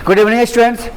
Good evening students.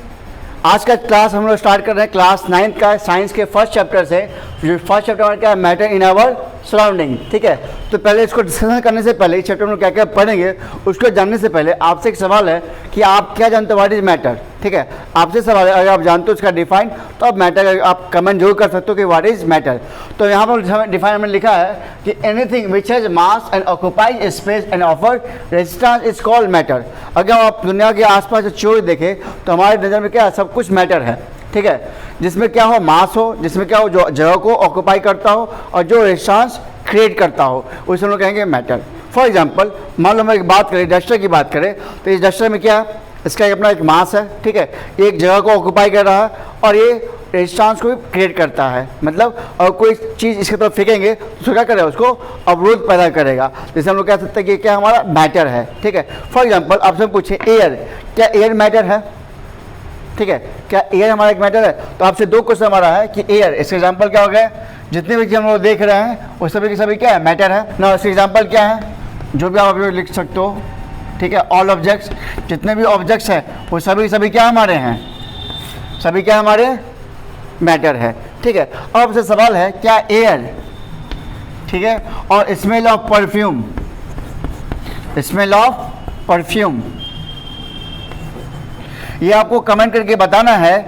आज का class हम लोग स्टार्ट कर रहे हैं क्लास 9th का साइंस के फर्स्ट चैप्टर से। जो फर्स्ट चैप्टर हमारा क्या है, मैटर इन आवर सराउंडिंग। ठीक है, तो पहले इसको डिस्कशन करने से पहले इस चैप्टर में क्या क्या पढ़ेंगे उसको जानने से पहले आपसे एक सवाल है कि आप क्या जानते हो व्हाट इज मैटर। ठीक है, आपसे सवाल है, अगर आप जानते हो इसका डिफाइन तो आप मैटर आप कमेंट जरूर कर सकते हो कि व्हाट इज मैटर। तो यहाँ पर डिफाइन हमने लिखा है कि anything which has mass and occupies space and offer resistance is called matter. अगर आप दुनिया के आसपास जो चीज़ देखें तो हमारे नज़र में क्या है, सब कुछ मैटर है। ठीक है, जिसमें क्या हो, मास हो, जिसमें क्या हो, जो जगह को ऑक्यूपाई करता हो और जो रेजिस्टेंस क्रिएट करता हो उसे हम लोग कहेंगे मैटर। फॉर एग्जाम्पल मान लो हम एक बात करें, डस्टर की बात करें तो इस डस्टर में क्या है, इसका अपना एक मास है। ठीक है, एक जगह को ऑक्यूपाई कर रहा है और ये रेजिस्टेंस को भी क्रिएट करता है। मतलब और कोई चीज़ इसके तरफ फेंकेंगे तो उसको क्या करेगा, उसको अवरोध पैदा करेगा। जैसे हम लोग कह सकते हैं कि क्या हमारा मैटर है। ठीक है, फॉर एग्जाम्पल आपसे पूछे एयर, क्या एयर मैटर है? ठीक है, क्या एयर हमारा एक मैटर है? तो आपसे दो क्वेश्चन हमारा है कि एयर, इसका एग्जाम्पल क्या हो गया, जितने भी चीज़ हम लोग देख रहे हैं वो सभी के सभी क्या है, मैटर है ना। इसका एग्जाम्पल क्या है, जो भी आप अभी लिख सकते हो। ठीक है, ऑल ऑब्जेक्ट्स, जितने भी ऑब्जेक्ट्स हैं वो सभी क्या हमारे हैं, सभी क्या हमारे मैटर है। ठीक है, अब आपसे सवाल है क्या एयर, ठीक है, और smell of perfume, smell of perfume, ये आपको कमेंट करके बताना है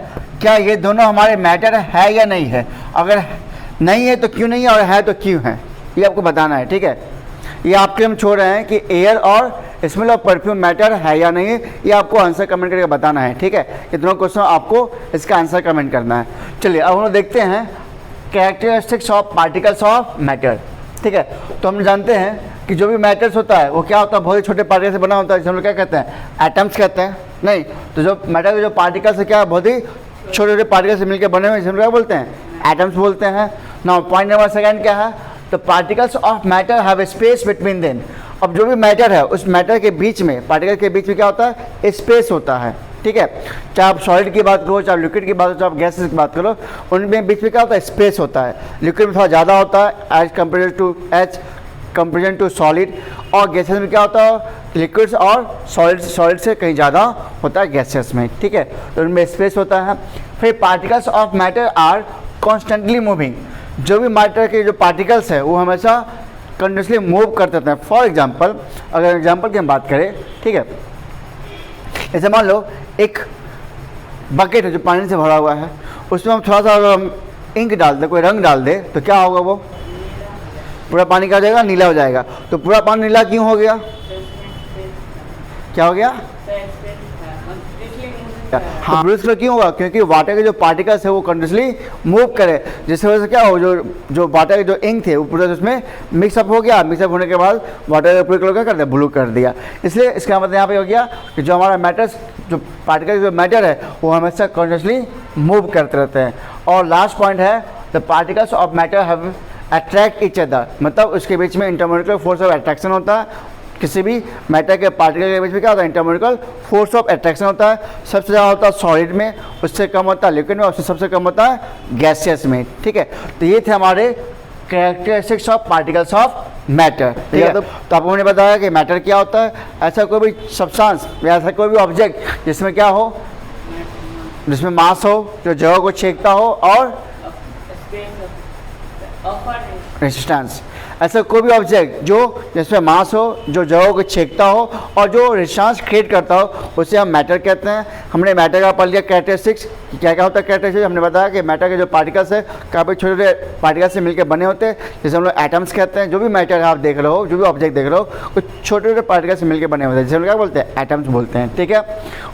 क्या ये दोनों हमारे मैटर है या नहीं है। अगर नहीं है तो क्यों नहीं है, और है तो क्यों है, ये आपको बताना है। ठीक है, ये आपके हम छोड़ रहे हैं कि एयर और स्मेल ऑफ परफ्यूम मैटर है या नहीं है, ये आपको आंसर कमेंट करके बताना है। ठीक है, ये दोनों क्वेश्चन आपको इसका आंसर कमेंट करना है। चलिए अब हम लोग देखते हैं characteristics of particles of matter. ठीक है, तो हम जानते हैं कि जो भी मैटर्स होता है वो क्या होता है, बहुत ही छोटे पार्टिकल से बना होता है, जिसे हम लोग क्या कहते हैं, एटम्स कहते हैं। नहीं तो जो मैटर के जो पार्टिकल्स है क्या, बहुत ही छोटे छोटे पार्टिकल से मिलकर बने हुए, जिसे हम क्या बोलते हैं, एटम्स बोलते हैं ना। पॉइंट नंबर सेकंड क्या है, the particles of matter have space between them. अब जो भी मैटर है उस मैटर के बीच में, पार्टिकल के बीच में क्या होता है, स्पेस होता है। ठीक है, चाहे आप सॉलिड की बात करो, चाहे लिक्विड की बात करो, चाहे आप गैसेस की बात करो, उनमें बीच में क्या होता है, स्पेस होता है। लिक्विड में थोड़ा ज़्यादा होता है एज कंपेरिजन टू सॉलिड, और गैसेस में क्या होता है, लिक्विड्स और सॉलिड से कहीं ज़्यादा होता है गैसेस में। ठीक है, तो उनमें स्पेस होता है। फिर particles of matter are constantly moving, जो भी मैटर के जो पार्टिकल्स है वो हमेशा कंटिन्यूसली मूव करते रहते हैं। फॉर एग्जाम्पल, अगर एग्जाम्पल की हम बात करें, ठीक है, जैसे मान लो एक बकेट है जो पानी से भरा हुआ है, उसमें हम थोड़ा सा अगर हम इंक डाल दें, कोई रंग डाल दें, तो क्या होगा, वो पूरा पानी क्या हो जाएगा, नीला हो जाएगा। तो पूरा पानी नीला क्यों हो गया, क्या हो गया, हाँ, ब्लू कलर क्यों होगा, क्योंकि वाटर के जो पार्टिकल्स है वो कंटिन्यूसली मूव करे, जिसकी वजह से क्या हो, जो वाटर के जो इंक थे वो पूरा उसमें मिक्सअप हो गया। मिक्सअप होने के बाद वाटर का पूरे कलर क्या कर दिया, ब्लू कर दिया। इसलिए इसका मतलब यहाँ पे हो गया कि जो हमारा मैटर्स, जो पार्टिकल जो मैटर है वो हमेशा कंटिन्यूसली मूव करते रहते हैं। और लास्ट पॉइंट है, the particles of matter have attract each other, मतलब उसके बीच में इंटरमोलिकुलर फोर्स ऑफ अट्रैक्शन होता है। किसी भी मैटर के पार्टिकल के बीच में क्या होता है, इंटरमोलिकुलर फोर्स ऑफ अट्रैक्शन होता है। सबसे ज़्यादा होता है सॉलिड में, उससे कम होता है लिक्विड में, उससे सबसे कम होता है गैसियस में। ठीक है, तो ये थे हमारे characteristics of particles of matter. ठीक है, तो आपको मैंने बताया कि मैटर क्या होता है, ऐसा कोई भी सब्सटेंस या ऐसा कोई भी ऑब्जेक्ट जिसमें क्या हो, जिसमें मास हो, जो जगह को छेकता हो, और रेजिस्टेंस, ऐसा कोई भी ऑब्जेक्ट जो जिसमें मास हो, जो जगह को छेकता हो और जो रेजिस्टेंस क्रिएट करता हो, उसे हम मैटर कहते हैं। हमने मैटर का पढ़ लिया कैरेक्टरिस्टिक्स, क्या क्या होता है कैरेक्टरिस्टिक्स। हमने बताया कि मैटर के जो पार्टिकल्स है काफ़ी छोटे छोटे पार्टिकल्स से मिलकर बने होते हैं, जिसे हम लोग एटम्स कहते हैं। जो भी मैटर आप देख रहे हो, जो भी ऑब्जेक्ट देख रहे हो, कुछ छोटे छोटे पार्टिकल्स से मिलकर बने होते हैं, जिसे हम क्या बोलते हैं, एटम्स बोलते हैं। ठीक है,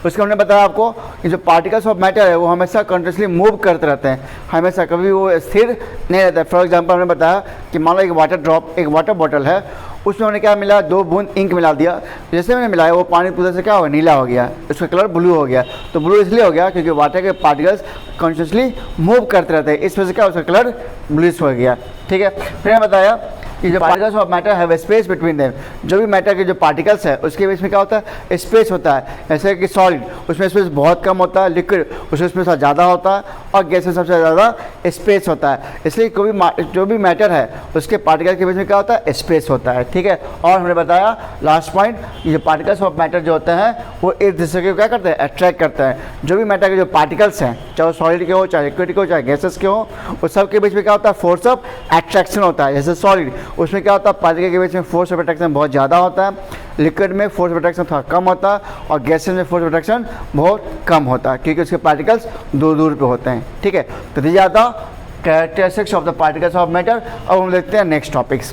उसके हमने बताया आपको कि जो पार्टिकल्स ऑफ मैटर है वो हमेशा कंटिन्यूसली मूव करते रहते हैं, हमेशा कभी वो स्थिर नहीं रहता है। फॉर एग्जाम्पल हमने बताया कि मान लो एक वाटर ड्रॉप, एक वाटर बॉटल है, उसमें उन्हें क्या मिला, 2 बूंद इंक मिला दिया। जैसे मैंने मिलाया वो पानी पूरे से क्या हो गया, नीला हो गया, उसका कलर ब्लू हो गया। तो ब्लू इसलिए हो गया क्योंकि वाटर के पार्टिकल्स कॉन्शियसली मूव करते रहते हैं, इस वजह से क्या उसका कलर ब्लूइश हो गया। ठीक है, फिर मैंने बताया कि जो particles of matter have space between them, जो भी मैटर के जो पार्टिकल्स है उसके बीच में क्या होता है, स्पेस होता है। जैसे कि सॉलिड उसमें स्पेस बहुत कम होता है, लिक्विड उसमें स्पेस ज़्यादा होता है, और गैस में सबसे ज़्यादा स्पेस होता है। इसलिए कोई भी जो भी मैटर है उसके पार्टिकल के बीच में क्या होता है, स्पेस होता है, ठीक है। और हमने बताया लास्ट पॉइंट, ये पार्टिकल्स ऑफ मैटर जो होते हैं वो एक दूसरे को क्या करते हैं, अट्रैक्ट करते हैं। जो भी मैटर के जो पार्टिकल्स हैं, चाहे सॉलिड के हो, चाहे लिक्विड के हो, चाहे गैसेस के हो, उस सब के बीच में क्या होता है, फोर्स ऑफ अट्रैक्शन होता है। जैसे सॉलिड उसमें क्या होता है, पार्टिकल के बीच में फोर्स ऑफ अट्रैक्शन बहुत ज़्यादा होता है, लिक्विड में फोर्स ऑफ अट्रैक्शन थोड़ा कम होता है, और गैसेस में फोर्स ऑफ अट्रैक्शन बहुत कम होता है, क्योंकि उसके पार्टिकल्स दूर दूर पे होते हैं, ठीक है। तो ये ज़्यादा characteristics of the particles of matter. अब हम देखते हैं नेक्स्ट टॉपिक्स।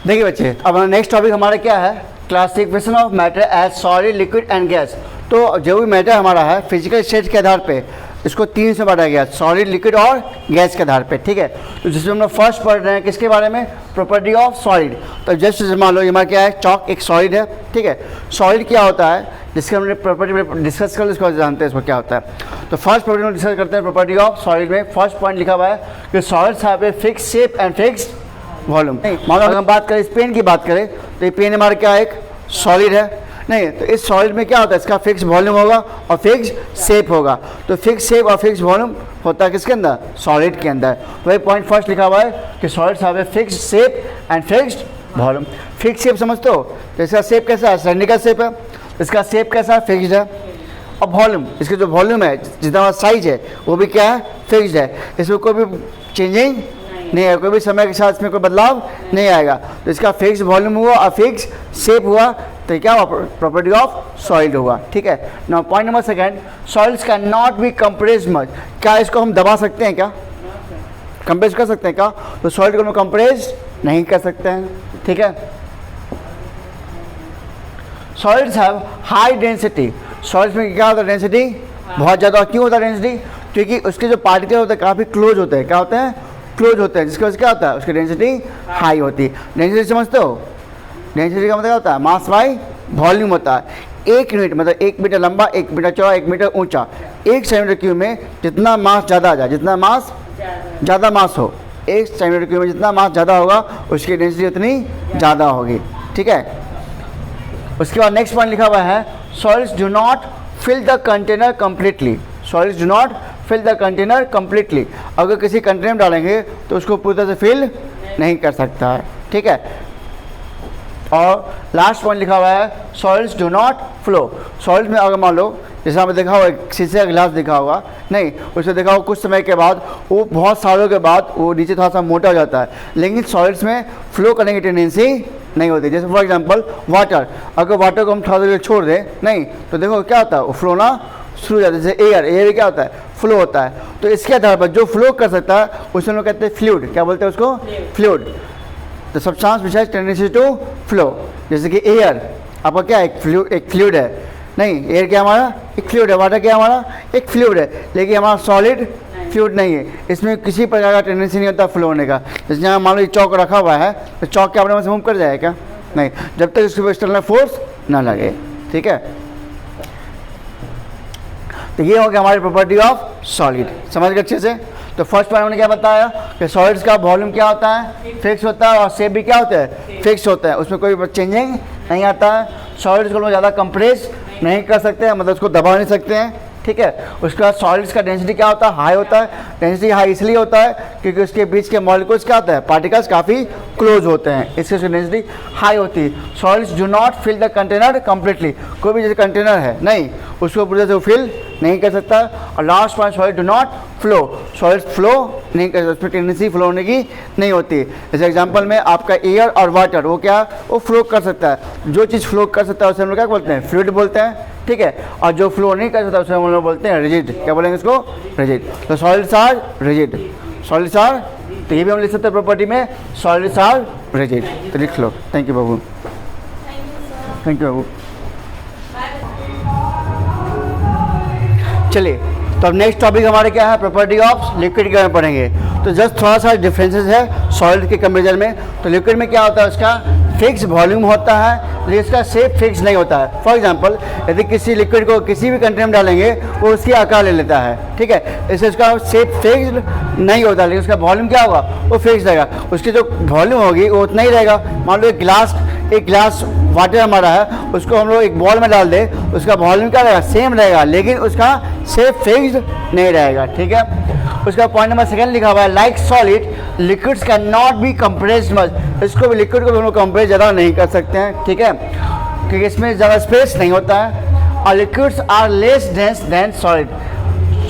देखिए बच्चे, अब नेक्स्ट टॉपिक हमारा क्या है, classification of matter as solid, liquid and gas. तो जो भी मैटर हमारा है फिजिकल स्टेट के आधार पे इसको 3 से बांटा गया, सॉलिड, लिक्विड और गैस के आधार पे, ठीक है। तो जिसमें हम लोग फर्स्ट पढ़ रहे हैं किसके बारे में, प्रॉपर्टी ऑफ सॉलिड। तो जस्ट मान लो हमारा क्या है, चॉक एक सॉलिड है, ठीक है। सॉलिड क्या होता है, जिसके हमने प्रॉपर्टी डिस्कस कर, इसको जानते हैं इसको क्या होता है। तो फर्स्ट प्रॉपर्टी में डिस्कस करते हैं प्रॉपर्टी ऑफ सॉलिड में। फर्स्ट पॉइंट लिखा हुआ है कि solids have a fix shape and fixed volume. मान लो अगर हम बात करें इस पेन की बात करें, तो ये पेन हमारा क्या एक सॉलिड है, नहीं तो इस सॉलिड में क्या होता है, इसका फिक्स वॉल्यूम होगा और फिक्स शेप होगा। तो फिक्स शेप और फिक्स वॉल्यूम होता है किसके अंदर, सॉलिड के अंदर। वही पॉइंट फर्स्ट लिखा हुआ है कि solids have a fix shape and fixed volume. Fix shape समझते हो, तो इसका शेप कैसा है, सिलेंड्रिकल शेप है, इसका शेप कैसा है, फिक्स्ड है। और वॉल्यूम, इसका जो वॉल्यूम है, जितना साइज है वो भी क्या है, फिक्स्ड है, इसमें कोई भी चेंजिंग नहीं है, कोई भी समय के साथ इसमें कोई बदलाव नहीं आएगा। तो इसका फिक्स वॉल्यूम हुआ और फिक्स शेप हुआ, तो क्या हुआ, प्रॉपर्टी ऑफ सॉलिड होगा, ठीक है। Now point number second, solids can not be compressed much. क्या इसको हम दबा सकते हैं, क्या कंप्रेस कर सकते हैं क्या, तो सॉलिड को हम कंप्रेस नहीं कर सकते हैं, ठीक है। Solids have high density. Solids में क्या होता है, डेंसिटी बहुत ज़्यादा। क्यों होता है डेंसिटी, क्योंकि उसके जो पार्टिकल होते हैं काफ़ी क्लोज होते हैं, क्या होते हैं, क्लोज होते हैं, जिसकी वजह से क्या होता है, उसकी डेंसिटी हाई होती है। डेंसिटी समझते हो, डेंसिटी का मतलब क्या होता है, मास बाई वॉल्यूम होता है। 1 यूनिट मतलब 1 मीटर लंबा, 1 मीटर चौड़ा, 1 मीटर ऊंचा, 1 सेंटीमीटर क्यूब में जितना मास ज़्यादा आ जाए, जितना मास ज़्यादा मास हो, 1 सेंटीमीटर क्यूब में जितना मास ज़्यादा होगा उसकी डेंसिटी उतनी ज़्यादा होगी, ठीक है। उसके बाद नेक्स्ट पॉइंट लिखा हुआ है, solids do not fill the container completely. Solids do not fill the container completely. अगर किसी कंटेनर में डालेंगे तो उसको पूरी तरह से फिल नहीं कर सकता है, ठीक है। और लास्ट पॉइंट लिखा हुआ है, solids do not flow. Solids में अगर मान लो जैसे हमें देखा होगा एक शीशे का गिलास देखा होगा, नहीं उसमें देखा होगा कुछ समय के बाद वो बहुत सालों के बाद वो नीचे थोड़ा सा मोटा हो जाता है, लेकिन सॉलिड्स में फ्लो करने की टेंडेंसी नहीं होती। जैसे फॉर एग्जांपल वाटर, अगर वाटर को हम थोड़ा देर छोड़ दें, नहीं तो देखो क्या होता है, वो फ्लो ना शुरू हो जाता है। जैसे एयर, एयर क्या होता है, फ्लो होता है। तो इसके आधार पर जो फ्लो कर सकता है उसे हम लोग कहते हैं फ्लूइड। क्या बोलते हैं उसको, फ्लूइड। तो substance which has tendency to flow, जैसे कि एयर आपका क्या एक फ्लूइड है, नहीं एयर क्या हमारा एक फ्लूइड है, वाटर क्या हमारा एक फ्लूइड है, लेकिन हमारा सॉलिड फ्लूइड नहीं है, इसमें किसी प्रकार का टेंडेंसी नहीं होता फ्लो होने का। जैसे यहाँ मान लो चौक रखा हुआ है, तो चौक क्या अपने में से मूव कर जाएगा क्या, नहीं, जब तक इसके ऊपर एक्सटर्नल फोर्स ना लगे, ठीक है। तो ये हो गया हमारी प्रॉपर्टी ऑफ सॉलिड, समझ गए अच्छे से। तो फर्स्ट पॉइंट हमने क्या बताया कि सॉलिड्स का वॉल्यूम क्या होता है, फिक्स होता है, और शेप भी क्या होता है, फिक्स होता है, उसमें कोई चेंजिंग नहीं आता है। सॉलिड्स को लोग ज़्यादा कंप्रेस नहीं कर सकते हैं, मतलब उसको दबा नहीं सकते हैं, ठीक है। उसके बाद सॉलिड्स का डेंसिटी क्या होता है, हाई होता है। डेंसिटी हाई इसलिए होता है क्योंकि उसके बीच के मॉलिक्यूल्स क्या होता है, पार्टिकल्स काफ़ी क्लोज होते हैं, इससे उसकी डेंसिटी हाई होती है। Solids do not fill the container completely. कोई भी जैसे कंटेनर है, नहीं उसको पूरे से फिल नहीं कर सकता। और last point, solid do not flow. Solids flow नहीं कर सकते, उसमें टेंडेंसी फ्लो होने की नहीं होती। जैसे एग्जांपल में आपका एयर और वाटर, वो क्या, वो फ्लो कर सकता है। जो चीज़ फ्लो कर सकता है उसे हम लोग क्या बोलते हैं, फ्लूइड बोलते हैं, ठीक है। और जो फ्लो नहीं कर सकता उसे हम लोग बोलते हैं रिजिड। क्या बोलेंगे इसको, रिजिड। तो solids are rigid, solids are, तो ये भी हम लिख सकते हैं प्रॉपर्टी में, सॉलिड्स आर रिजिड। तो लिख लो। थैंक यू बाबू, थैंक यू बाबू। चलिए, तो अब नेक्स्ट टॉपिक हमारे क्या है, प्रॉपर्टी ऑफ लिक्विड के बारे में पढ़ेंगे। तो जस्ट थोड़ा सा डिफरेंसेस है सॉलिड के कंपेरिजन में। तो लिक्विड में क्या होता है, उसका फिक्स वॉल्यूम होता है लेकिन इसका शेप फिक्स नहीं होता है। फॉर एग्जांपल यदि किसी लिक्विड को किसी भी कंटेनर में डालेंगे वो उसकी आकार ले लेता है, ठीक है, इससे उसका शेप फिक्स नहीं होता, लेकिन उसका वॉल्यूम क्या होगा, वो फिक्स रहेगा। उसकी जो वॉल्यूम होगी वो उतना ही रहेगा। मान लो एक गिलास वाटर हमारा है, उसको हम लोग एक बॉल में डाल दें, उसका वॉल्यूम क्या रहेगा, सेम रहेगा, लेकिन उसका शेप फिक्स नहीं रहेगा, ठीक है। उसका पॉइंट नंबर 2 लिखा हुआ है, like solid liquids can not be compressed much. इसको भी लिक्विड को भी हम लोग कंप्रेस ज़्यादा नहीं कर सकते हैं, ठीक है, क्योंकि इसमें ज़्यादा स्पेस नहीं होता है। और liquids are less dense than solid.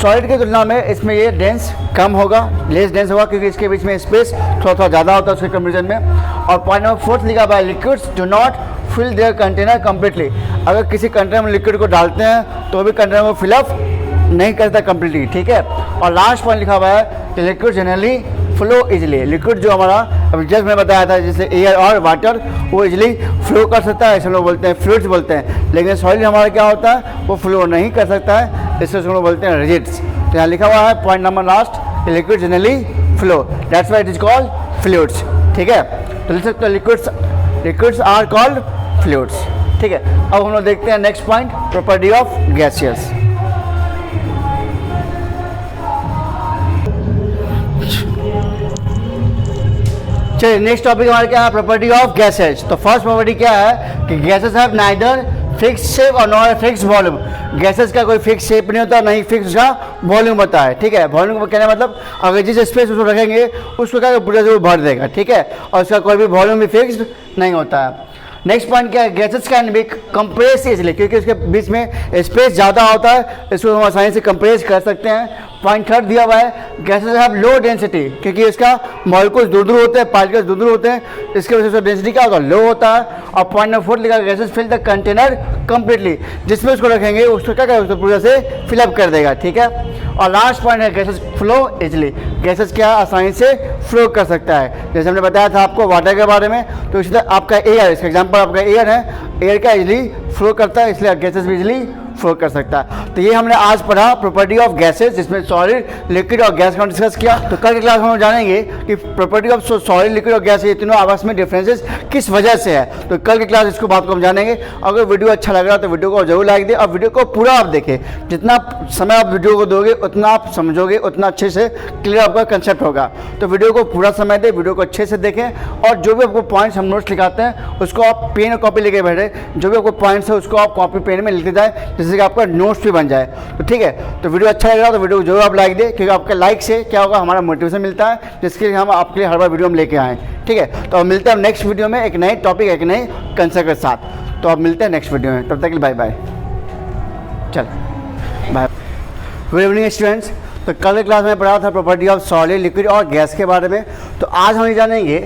Solid की तुलना में इसमें ये डेंस कम होगा, लेस डेंस होगा, क्योंकि इसके बीच में स्पेस थोड़ा ज़्यादा होता है उसके कंपेरिजन में। और पॉइंट नंबर 4 लिखा हुआ है, liquids do not fill their container completely. अगर किसी कंटेनर में लिक्विड को डालते हैं तो भी कंटेनर को फिलअप नहीं करता कम्प्लीटली, ठीक है। और लास्ट पॉइंट लिखा हुआ है कि liquid generally flow easily. Liquid जो हमारा अभी जस्ट मैं बताया था, जैसे एयर और वाटर, वो इजिली फ्लो कर सकता है, इसे हम लोग बोलते हैं फ्लूइड्स बोलते हैं। लेकिन सॉलिड हमारा क्या होता है, वो फ्लो नहीं कर सकता है, इससे हम लोग बोलते हैं रिजिड्स। तो यहाँ लिखा हुआ है point number last, liquid generally flow, that's why it is called fluids, ठीक है। तो लिख सकते हैं लिक्विड्स आर कॉल्ड फ्लूइड्स, ठीक है। अब हम लोग देखते हैं next point, property of gaseous. चलिए नेक्स्ट टॉपिक हमारे क्या है, प्रॉपर्टी ऑफ गैसेज। तो फर्स्ट प्रॉपर्टी क्या है कि gases have neither fix shape और नॉट फिक्स वॉल्यूम। गैसेज का कोई फिक्स शेप नहीं होता, नहीं फिक्स का वॉल्यूम होता है, ठीक है। वॉल्यूम को कहने मतलब अगर जिस स्पेस उसको रखेंगे उसको क्या पूरा से वो भर देगा, ठीक है, और उसका कोई भी वॉल्यूम भी फिक्स नहीं होता है। नेक्स्ट पॉइंट क्या है, gases can be compress easily, क्योंकि उसके बीच में स्पेस ज़्यादा होता है, इसको हम आसानी से कंप्रेस कर सकते हैं। पॉइंट 3 दिया हुआ है, गैसेज हैव लो डेंसिटी, क्योंकि इसका मॉलिक्यूल्स दूर होते हैं, पार्टिकल्स दूर होते हैं, इसके वजह से डेंसिटी क्या होता है, लो होता है। और पॉइंट नंबर 4 लिखा है, gases fill the container completely, जिसमें उसको रखेंगे उसको क्या करेगा, उसको पूरा से फिलअप कर देगा, ठीक है। और लास्ट पॉइंट है, गैसेज फ्लो इजिली, गैसेज क्या आसानी से फ्लो कर सकता है। जैसे हमने बताया था आपको वाटर के बारे में, तो इसी तरह आपका एयर, इसका एग्जाम्पल आपका एयर है, एयर क्या इजिली फ्लो करता है, इसलिए गैसेज भी इजिली फ्लो कर सकता है। तो ये हमने आज पढ़ा प्रॉपर्टी ऑफ गैसेज, जिसमें सॉलिड, लिक्विड और गैस का डिस्कस किया। तो कल की क्लास में हम जानेंगे कि प्रॉपर्टी ऑफ सॉलिड, लिक्विड और गैस, ये तीनों आपस में डिफरेंसेस किस वजह से है। तो कल की क्लास इसको बात को हम जानेंगे। अगर वीडियो अच्छा लग रहा है तो वीडियो को जरूर लाइक दें और वीडियो को पूरा आप देखें। जितना समय आप वीडियो को दोगे उतना आप समझोगे, उतना अच्छे से क्लियर आपका कंसेप्ट होगा। तो वीडियो को पूरा समय दें, वीडियो को अच्छे से देखें, और जो भी आपको पॉइंट्स हम नोट्स लिखाते हैं उसको आप पेन और कॉपी लेके बैठे, जो भी आपको पॉइंट्स है उसको आप कॉपी पेन में लिखते जाए, जिससे कि आपका नोट्स भी बन जाए। तो ठीक है, तो वीडियो अच्छा लग रहा है तो वीडियो को जरूर आप लाइक दें, क्योंकि आपके लाइक से क्या होगा, हमारा मोटिवेशन मिलता है, जिसके लिए हम आपके लिए हर बार वीडियो हम लेके आएँ, ठीक है। तो अब मिलते हैं नेक्स्ट वीडियो में एक नए टॉपिक, एक नए कंसेप्ट के साथ। तो अब मिलते हैं नेक्स्ट वीडियो में, तब तक के लिए बाय बाय। चल बाय। Good evening students. तो कल की क्लास में पढ़ा था प्रॉपर्टी ऑफ सॉलिड, लिक्विड और गैस के बारे में। तो आज हम ये जानेंगे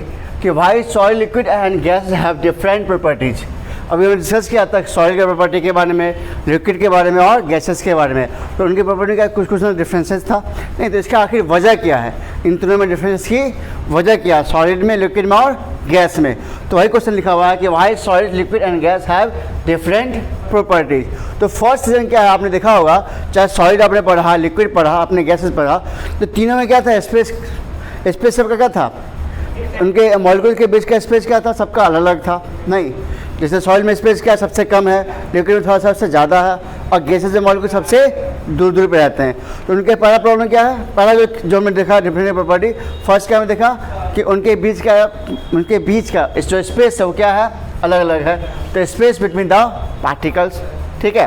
कि why solid, liquid and guys have different properties. अभी हमने डिस्कस किया था सॉलिड के प्रॉपर्टी के बारे में, लिक्विड के बारे में और गैसेस के बारे में। तो उनकी प्रॉपर्टी का कुछ डिफरेंसेस था नहीं, तो इसका आखिर वजह क्या है, इन तीनों में डिफरेंस की वजह क्या है, सॉलिड में, लिक्विड में और गैस में। तो वही क्वेश्चन लिखा हुआ है कि why solid, liquid and guys have different properties. तो फर्स्ट रीजन क्या है, आपने देखा होगा, चाहे सॉलिड आपने पढ़ा, लिक्विड पढ़ा, आपने गैसेस पढ़ा, तो तीनों में क्या था, स्पेस सबका क्या था, उनके मॉलिक्यूल के बीच का स्पेस क्या था, सबका अलग अलग था। नहीं, जैसे सॉइल में स्पेस क्या सबसे कम है, लिक्विड में थोड़ा सा सबसे ज़्यादा है, और गैसेस में मॉलिक्यूल सबसे दूर दूर पे रहते हैं। तो उनके पहला प्रॉब्लम क्या है, पहला जो हमने देखा डिफरेंट प्रॉपर्टी, फर्स्ट क्या हमने देखा कि उनके बीच का जो स्पेस है वो क्या है, अलग अलग है। तो स्पेस बिटवीन द पार्टिकल्स, ठीक है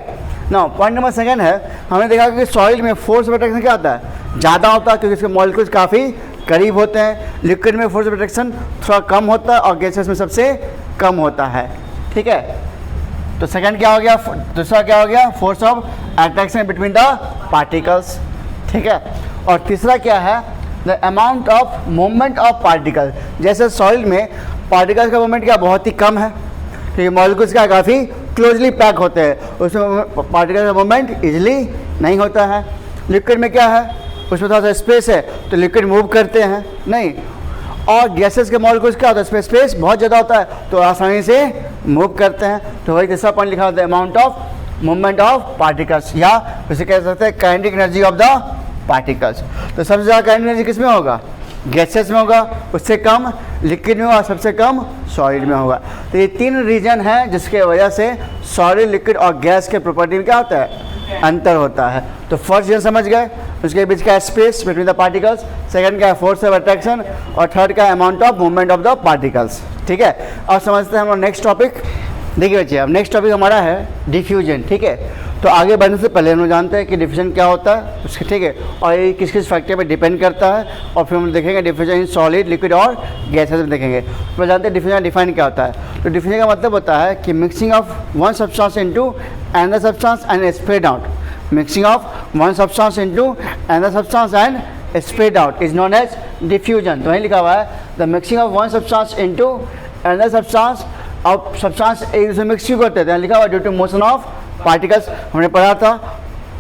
ना। पॉइंट नंबर 2 है, हमने देखा कि सॉइल में फोर्स ऑफ अट्रैक्शन क्या होता है, ज़्यादा होता है, क्योंकि इसके मॉलिक्यूल्स काफ़ी करीब होते हैं। लिक्विड में फोर्स ऑफ अट्रैक्शन थोड़ा कम होता है और गैसेस में सबसे कम होता है, ठीक है। तो सेकंड क्या हो गया, दूसरा क्या हो गया, force of attraction between the particles, ठीक है। और तीसरा क्या है, the amount of movement of particle. जैसे सॉइल में पार्टिकल्स का मूवमेंट क्या बहुत ही कम है, क्योंकि मॉलिक्यूल्स क्या काफ़ी क्लोजली पैक होते हैं, उसमें पार्टिकल का मूवमेंट इजीली नहीं होता है। लिक्विड में क्या है, उसमें थोड़ा सा स्पेस है तो लिक्विड मूव करते हैं नहीं, और गैसेस के मॉलिक्यूल्स क्या होता है, इसमें स्पेस बहुत ज़्यादा होता है तो आसानी से मूव करते हैं। तो वही तीसरा पॉइंट लिखा होता है, amount of movement of particles, या उसे कह सकते हैं kinetic energy of the particles. तो सबसे ज़्यादा काइनेटिक एनर्जी किस में होगा, गैसेस में होगा, उससे कम लिक्विड में होगा, सबसे कम सॉलिड में होगा। तो ये 3 रीजन हैं जिसके वजह से सॉलिड, लिक्विड और गैस के प्रॉपर्टी में क्या होता है, अंतर होता है। तो फर्स्ट रीजन समझ गए, उसके बीच का space between the particles, second का है फोर्स ऑफ अट्रैक्शन और थर्ड का amount of movement of the particles. ठीक है, अब समझते हैं हम लोग नेक्स्ट टॉपिक। देखिए बच्चे, अब नेक्स्ट टॉपिक हमारा है डिफ्यूजन। ठीक है, तो आगे बढ़ने से पहले हम लोग जानते हैं कि डिफ्यूजन क्या होता है उसके, ठीक है, और ये किस किस फैक्टर पे डिपेंड करता है, और फिर हम देखेंगे डिफ्यूजन इन सॉलिड, लिक्विड और गैसेस में देखेंगे। तो जानते हैं डिफ्यूजन डिफाइन क्या होता है। तो डिफ्यूजन का मतलब होता है कि mixing of one substance into another substance and spread out. Mixing of one substance into another substance and spread out is known as diffusion. तो वहीं लिखा हुआ है the mixing of one substance into another substance. अब substance एक दूसरे mix क्यों करते हैं, लिखा हुआ due to motion of particles. हमने पढ़ा था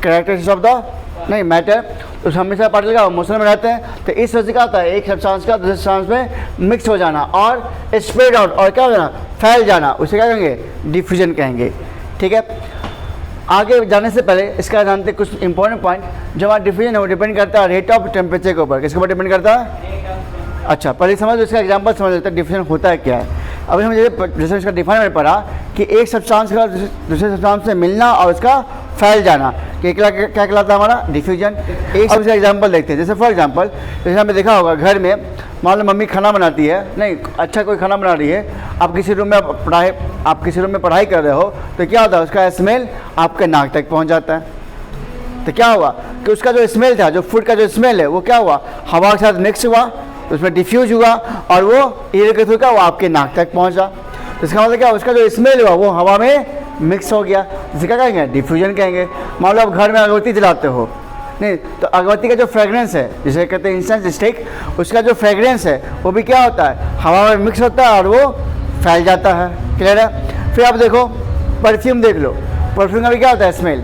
कैरेक्टरिस्टिक्स ऑफ द नहीं मैटर, तो हमेशा पार्टिकल का मोशन में रहते हैं। तो इस वजह से क्या होता है, एक सब्सटेंस का दूसरे सब्सटेंस में मिक्स हो जाना और स्प्रेड आउट और क्या हो जाना, फैल जाना, उसे क्या कहेंगे, डिफ्यूजन कहेंगे। ठीक है, आगे जाने से पहले इसका जानते कुछ इंपॉर्टेंट पॉइंट। जो हमारा डिफ्यूजन है वो डिपेंड करता है रेट ऑफ टेम्परेचर के ऊपर। किसके ऊपर डिपेंड करता है, अच्छा पहले समझ, इसका एग्जांपल समझ लेते हैं डिफ्यूजन होता है क्या है। अभी हम जैसे इसका डिफाइन मैंने पढ़ा कि एक सब्सटेंस का दूसरे सब्सटेंस से मिलना और उसका फैल जाना, कि क्या कहलाता है हमारा, डिफ्यूजन। एक सबसे एग्जांपल देखते हैं। जैसे फॉर एग्जांपल, जैसे हमने देखा होगा घर में मान लो मम्मी खाना बनाती है, नहीं अच्छा कोई खाना बना रही है, आप किसी रूम में पढ़ाई कर रहे हो, तो क्या होता है, उसका स्मेल आपके नाक तक पहुँच जाता है। तो क्या हुआ कि उसका जो स्मेल था, जो फूड का जो स्मेल है, वो क्या हुआ, हवा के साथ मिक्स हुआ, उसमें डिफ्यूज हुआ और वो एयर के थ्रू का वो आपके नाक तक पहुंचा। तो इसका मतलब क्या, उसका जो स्मेल हुआ वो हवा में मिक्स हो गया, जिसे क्या कहेंगे, डिफ्यूजन कहेंगे। मान लो आप घर में अगरबत्ती जलाते हो, नहीं तो अगरबत्ती का जो फ्रेगरेंस है, जिसे कहते हैं इंसेंस स्टिक, उसका जो फ्रेगरेंस है वो भी क्या होता है, हवा में मिक्स होता है और वो फैल जाता है। क्लियर है। फिर आप देखो परफ्यूम देख लो, परफ्यूम का भी क्या होता है, स्मेल,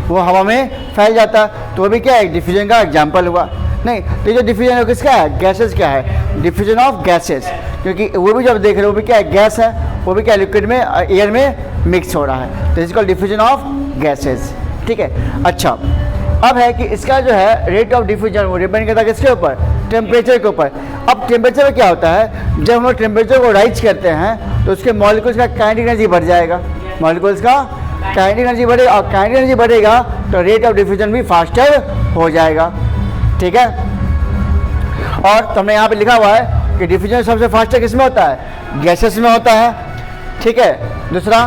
वो हवा में फैल जाता है, तो वो भी क्या है, डिफ्यूजन का एग्जाम्पल हुआ। नहीं तो जो डिफ्यूजन है किसका है, गैसेस क्या है, डिफ्यूजन ऑफ गैसेस, क्योंकि वो भी जब देख रहे हो वो भी क्या है, गैस है, वो भी क्या लिक्विड में एयर में मिक्स हो रहा है, तो इसको डिफ्यूजन ऑफ गैसेस। ठीक है, अच्छा अब है कि इसका जो है रेट ऑफ डिफ्यूजन वो डिपेंड करता है किसके ऊपर, टेम्परेचर के ऊपर। अब टेम्परेचर में क्या होता है, जब हम लोग टेम्परेचर को राइज करते हैं तो उसके मॉलिक्यूल्स का काइनेटिक एनर्जी बढ़ जाएगा, मॉलिक्यूल्स का काइनेटिक एनर्जी बढ़ेगा, और काइनेटिक एनर्जी बढ़ेगा तो रेट ऑफ डिफ्यूजन भी फास्टर हो जाएगा। ठीक है, और तुमने यहाँ पे लिखा हुआ है कि डिफ्यूजन सबसे फास्टर किस में होता है, गैसेस में होता है। ठीक है, दूसरा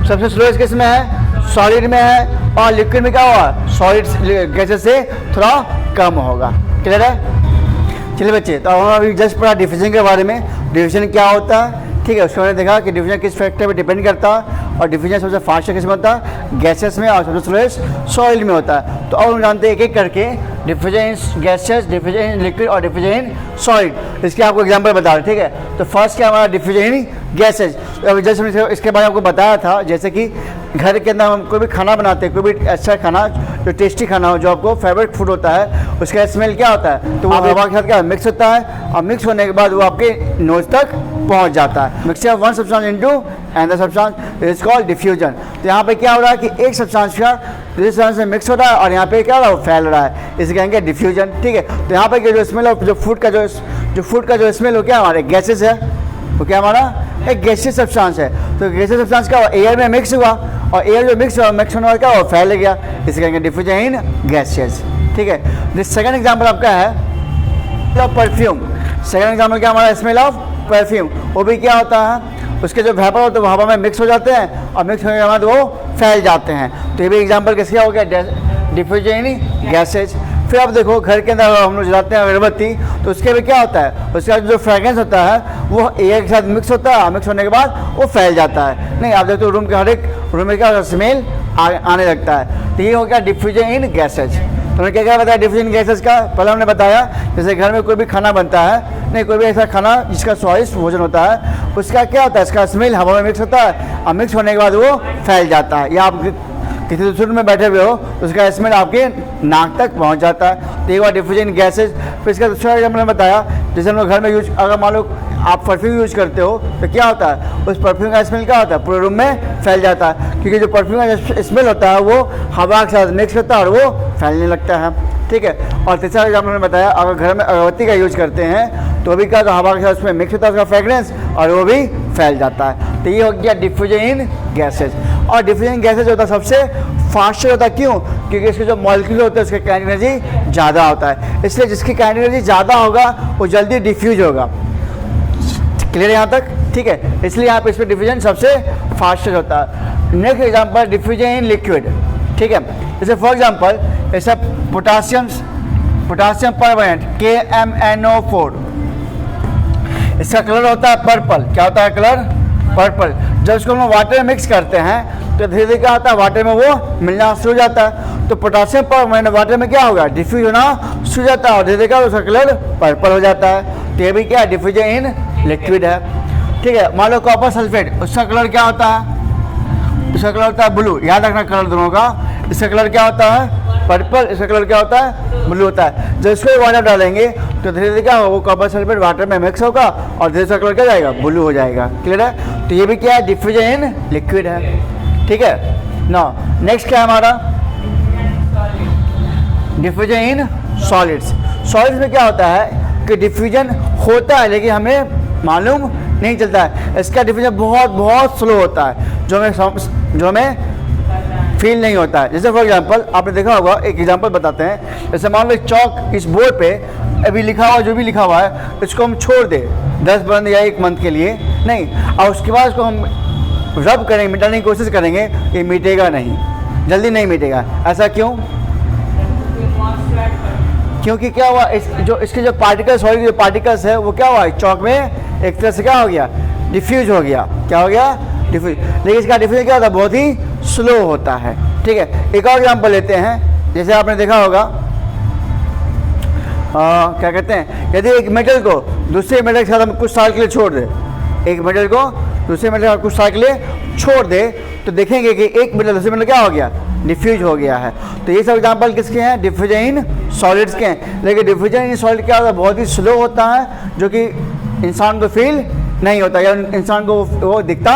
सबसे स्लोएस्ट किस में है, सॉलिड में है, और लिक्विड में क्या होगा, सॉलिड गैसेस से थोड़ा कम होगा। क्लियर है। चलिए बच्चे, तो हम अभी जस्ट पढ़ा डिफ्यूजन के बारे में, डिफ्यूजन क्या होता है। ठीक है, उसके मैंने देखा कि डिफ्यूजन किस फैक्टर पे डिपेंड करता है, और डिफ्यूजन सबसे फास्ट किस में होता है, गैसेस में, और सबसे स्लोएस्ट सॉइल में होता है। तो अब हम जानते हैं एक एक करके diffusion in gases, diffusion in liquid और डिफ्यूजन इन सॉलिड। इसके आपको एग्जांपल बता रहे। ठीक है, तो फर्स्ट क्या हमारा डिफ्यूजन इन गैसेज। अभी जैसे हमने इसके बारे में आपको बताया था, जैसे कि घर के अंदर हम कोई भी खाना बनाते हैं, कोई भी अच्छा खाना जो टेस्टी खाना हो, जो आपको फेवरेट फूड होता है, उसका स्मेल क्या होता है, तो वो हवा के साथ क्या मिक्स होता है, और मिक्स होने के बाद वो आपके नोज तक पहुंच जाता है। Mixture of one substance into another substance is called diffusion. तो यहाँ पे क्या हो रहा है कि एक सब्सटेंस का दूसरे सब्सटेंस में मिक्स हो रहा है, और यहाँ पे क्या हो रहा है, वो फैल रहा है, इसे कहेंगे डिफ्यूजन। ठीक है, तो यहाँ पे जो स्मेल जो फूड का जो स्मेल हो, क्या हमारे गैसेस है, वो क्या हमारा एक गैसियस सब्सटेंस है। तो गैसियस सब्सटेंस का एयर में मिक्स हुआ, और एयर जो मिक्स होने के बाद वो फैल गया, इसे कहेंगे डिफ्यूजन इन गैसियस। ठीक है, सेकंड एग्जांपल आपका है परफ्यूम। सेकंड एग्जांपल क्या हमारा, स्मेल ऑफ परफ्यूम। वो भी क्या होता है, उसके जो वेपर होते हैं वो हवा में मिक्स हो जाते हैं, और मिक्स होने के बाद वो फैल जाते हैं। तो ये भी एग्जांपल किसका हो गया, डिफ्यूजन इन गैसेज। फिर आप देखो घर के अंदर हम लोग जलाते हैं अगरबत्ती, तो उसके भी क्या होता है, उसका जो फ्रेगरेंस होता है वो एयर के साथ मिक्स होता है, मिक्स होने के बाद वो फैल जाता है। नहीं आप देखते हो रूम के हर एक रूम में क्या स्मेल आने लगता है। तो ये हो गया डिफ्यूजन इन गैसेज। तो हमने क्या क्या बताया डिफ्यूजन गैसेज का, पहले हमने बताया जैसे घर में कोई भी खाना बनता है, नहीं कोई भी ऐसा खाना जिसका स्वादिष्ट भोजन होता है, उसका क्या होता है, इसका स्मेल हवा में मिक्स होता है, और मिक्स होने के बाद वो फैल जाता है, या आप किसी दूसरे रूम में बैठे हुए हो उसका स्मेल आपके नाक तक पहुंच जाता है। तो एक बार डिफ्यूजन गैसेज। फिर इसका दूसरा एग्जाम्पल मैंने बताया, जैसे हम लोग घर में यूज, अगर मान लो आप परफ्यूम यूज करते हो, तो क्या होता है, उस परफ्यूम का स्मेल क्या होता है, पूरे रूम में फैल जाता है, क्योंकि जो परफ्यूम का स्मेल होता है वो हवा के साथ मिक्स होता है और वो फैलने लगता है। ठीक है, और तीसरा एग्जाम्पल मैंने बताया, अगर घर में अगरबत्ती का यूज करते हैं तो भी क्या, तो हवा के साथ उसमें मिक्स होता है उसका फ्रेगरेंस और वो भी फैल जाता है। तो ये हो गया डिफ्यूजन इन गैसेज। और डिफ्यूजन इन गैसेज होता है सबसे फास्टर होता है, क्यों? क्योंकि इसके जो मॉलिक्यूल होते हैं उसका काइनेटिक एनर्जी ज़्यादा होता है, इसलिए जिसकी काइनेटिक एनर्जी ज़्यादा होगा वो जल्दी डिफ्यूज होगा। क्लियर यहाँ तक? ठीक है, इसलिए यहाँ पे इस पर डिफ्यूजन सबसे फास्टर होता है। Next example diffusion in liquid. ठीक है, जैसे फॉर एग्जाम्पल जैसे पोटासियम परमानेंट KMnO4, इसका कलर होता है पर्पल। क्या होता है कलर? पर्पल। जब इसको हम वाटर में मिक्स करते हैं तो धीरे धीरे क्या होता है, वाटर में वो मिलना शुरू हो जाता है। तो पोटासियम परमानेंट वाटर में क्या होगा, डिफ्यूज होना शुरू हो जाता है और धीरे धीरे क्या उसका कलर पर्पल हो जाता है। तो ये भी क्या है, डिफ्यूजन इन लिक्विड है। ठीक है, मान लो कॉपर सल्फेट, उसका कलर क्या होता है? इसका कलर होता है ब्लू। याद रखना कलर दोनों का। इसका कलर क्या होता है? पर्पल। इसका कलर क्या होता है? ब्लू होता है। जब इसको वाटर डालेंगे तो धीरे धीरे क्या होगा, वो कॉपर सल्फेट वाटर में मिक्स होगा और धीरे से कलर क्या जाएगा, ब्लू हो जाएगा। क्लियर है? तो ये भी क्या है, डिफ्यूजन इन लिक्विड है। ठीक है ना। नेक्स्ट क्या है हमारा, डिफ्यूजन इन सॉलिड्स। सॉलिड्स में क्या होता है कि डिफ्यूजन होता है लेकिन हमें मालूम नहीं चलता है। इसका डिफ्यूजन बहुत बहुत स्लो होता है, जो हमें फील नहीं होता है। जैसे फॉर एग्जांपल आपने देखा होगा, एक एग्जांपल बताते हैं। जैसे मान लो चौक इस बोर्ड पे अभी लिखा हुआ, जो भी लिखा हुआ है इसको हम छोड़ दें 10 मंथ या 1 मंथ के लिए, नहीं, और उसके बाद इसको हम रब करेंगे, मिटाने की कोशिश करेंगे, ये मिटेगा नहीं, जल्दी नहीं मिटेगा। ऐसा क्यों? क्योंकि क्या हुआ, इसके जो पार्टिकल्स, सॉलिड जो पार्टिकल्स है वो क्या हुआ, चौक में एक तरह से क्या हो गया, डिफ्यूज हो गया। क्या हो गया? डिफ्यूज। लेकिन इसका डिफ्यूजन क्या होता है, बहुत ही स्लो होता है। ठीक है, एक और एग्जाम्पल लेते हैं। जैसे आपने देखा होगा क्या कहते हैं, यदि एक मेटल को दूसरे मेटल के साथ हम कुछ साल के लिए छोड़ दें, एक मेटल को दूसरे मेटल के साथ कुछ साल के लिए छोड़ दे, तो देखेंगे कि एक मेटल दूसरे मेटल क्या हो गया, डिफ्यूज हो गया है। तो ये सब एग्जाम्पल किसके हैं, डिफ्यूजन इन सॉलिड्स के हैं। लेकिन डिफ्यूजन इन सॉलिड क्या होता है, बहुत ही स्लो होता है, जो कि इंसान को फील नहीं होता या इंसान को वो दिखता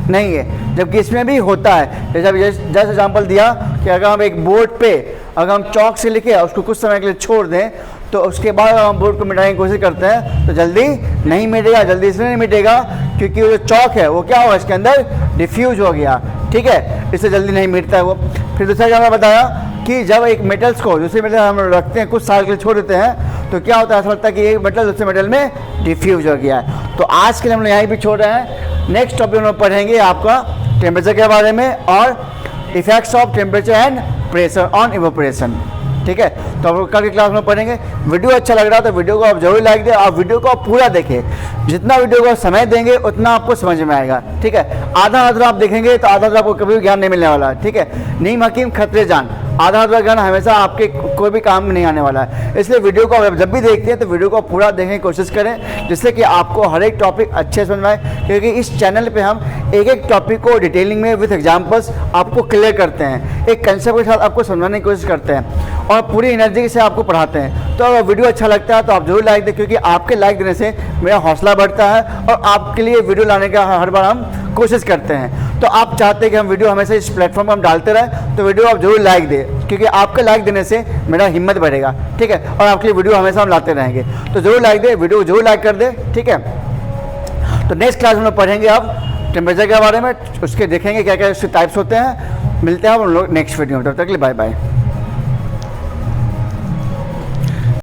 नहीं है। जबकि इसमें भी होता है। जैसे एग्जाम्पल दिया कि अगर हम एक बोर्ड पे अगर हम चौक से लिखे उसको कुछ समय के लिए छोड़ दें, तो उसके बाद अगर हम बोर्ड को मिटाने की कोशिश करते हैं तो जल्दी नहीं मिटेगा। जल्दी इसलिए नहीं मिटेगा क्योंकि वो जो चौक है वो क्या हुआ, इसके अंदर डिफ्यूज हो गया। ठीक है, इससे जल्दी नहीं मिटता है वो। फिर दूसरा एग्जाम्पल बताया कि जब एक मेटल्स को दूसरे मेटल हम रखते हैं, कुछ साल के लिए छोड़ देते हैं, तो क्या होता है, ऐसा लगता है कि एक मेटल दूसरे मेटल में डिफ्यूज हो गया है। तो आज के लिए हम लोग यहीं भी छोड़ रहे हैं। नेक्स्ट टॉपिक हम लोग पढ़ेंगे आपका टेम्परेचर के बारे में और effects of temperature and pressure on evaporation. ठीक है, तो हम लोग कल की क्लास में पढ़ेंगे। वीडियो अच्छा लग रहा है तो वीडियो को आप जरूर लाइक दें और वीडियो को आप पूरा देखें। जितना वीडियो को समय देंगे उतना आपको समझ में आएगा। ठीक है, आधा अधूरा आप देखेंगे तो आधा अधूरा आपको कभी भी ज्ञान नहीं मिलने वाला है। ठीक है, नीम हकीम खतरे जान, आधा अधूरा ज्ञान हमेशा आपके कोई भी काम में नहीं आने वाला है। इसलिए वीडियो को आप जब भी देखते हैं तो वीडियो को पूरा देखने की कोशिश करें, जिससे कि आपको हर एक टॉपिक अच्छे समझ में आए। क्योंकि इस चैनल पे हम एक एक टॉपिक को डिटेलिंग में विथ एग्जांपल्स आपको क्लियर करते हैं, एक कंसेप्ट के साथ आपको समझाने की कोशिश करते हैं और पूरी एनर्जी से आपको पढ़ाते हैं। तो अगर वीडियो अच्छा लगता है तो आप जरूर लाइक दें, क्योंकि आपके लाइक देने से मेरा हौसला बढ़ता है और आपके लिए वीडियो लाने का हर बार हम कोशिश करते हैं। तो आप चाहते हैं कि हम वीडियो हमेशा इस प्लेटफॉर्म पर हम डालते रहें, तो वीडियो आप जरूर लाइक दें, क्योंकि आपके लाइक देने से मेरा हिम्मत बढ़ेगा। ठीक है, और आपके लिए वीडियो हमेशा हम लाते रहेंगे। तो जरूर लाइक दें, वीडियो को जरूर लाइक कर दें। ठीक है, तो नेक्स्ट क्लास में लोग पढ़ेंगे अब टेम्परेचर के बारे में, उसके देखेंगे क्या क्या उसके टाइप्स होते हैं। मिलते हैं हम लोग नेक्स्ट वीडियो में, तब तक के लिए बाय बाय।